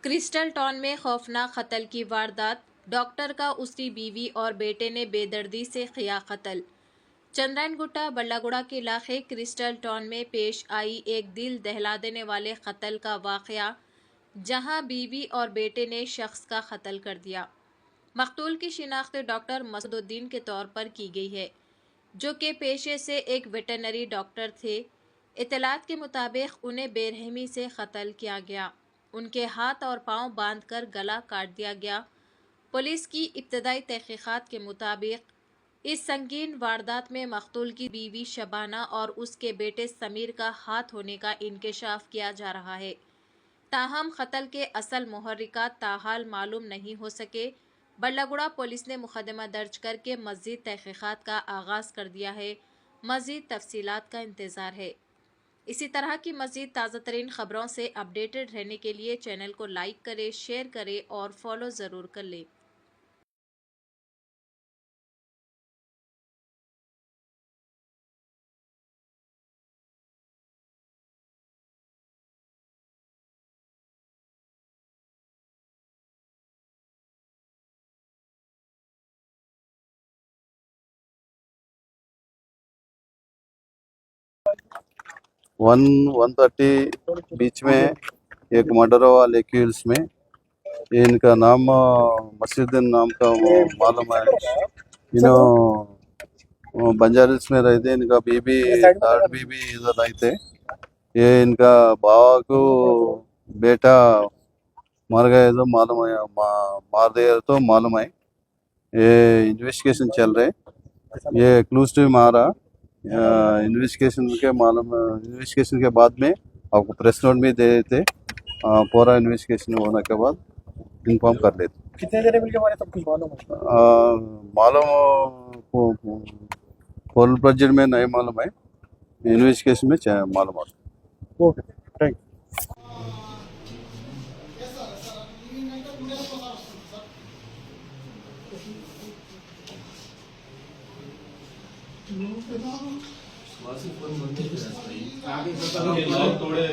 Crystal town में खौफनाक कत्ल की वारदात। डॉक्टर का उसकी बीवी और बेटे ने बेदर्दी से किया कत्ल। चंद्रायन गुट्टा बल्लागुड़ा के इलाके क्रिस्टल टाउन में पेश आई एक दिल दहला देने वाले कत्ल का वाकया, जहां बीवी और बेटे ने शख्स का कत्ल कर दिया। मकतूल की शिनाख्त डॉक्टर मसूदुद्दीन के तौर पर की गई है, जो कि पेशे से एक वेटरनरी डॉक्टर थे। इतलात के मुताबिक उन्हें बेरहमी से कत्ल किया गया। उनके हाथ और पांव बांधकर गला काट दिया गया। पुलिस की इब्तदाई तहकीकात के मुताबिक इस संगीन वारदात में मकतूल की बीवी शबाना और उसके बेटे समीर का हाथ होने का इंकशाफ किया जा रहा है। ताहम कत्ल के असल मुहर्रिकात ताहाल मालूम नहीं हो सके। बल्लागुड़ा पुलिस ने मुकदमा दर्ज करके मज़ीद तहकीकात का आगाज़ कर दिया है। मज़ीद तफसीलात का इंतज़ार है। इसी तरह की मज़ीद ताज़ा तरीन खबरों से अपडेटेड रहने के लिए चैनल को लाइक करें, शेयर करें और फॉलो ज़रूर कर लें। वन 1:30 बीच में एक मर्डर हुआ लेकी हिल्स में। इनका नाम मसीउद्दीन नाम का मालूम है। इन्हों बंजारा हिल्स में रहते। इनका बीबी थर्ड बीबी इधर रहते। ये इनका बाबा को बेटा मर गए तो मालूम है, मार दिया तो मालूम है। ये इन्वेस्टिगेशन चल रहे। ये क्लूज टू मारा इन्वेस्टिगेशन के बाद में आपको प्रेस नोट भी दे देते। पूरा इन्वेस्टिगेशन होने के बाद इन्फॉर्म कर लेते। कितने जने मिलके मारे, सब कुछ मालूम है? मालूम फुल बजट में नहीं मालूम है। इन्वेस्टिगेशन में मालूम होता है। ओके, थैंक तोड़े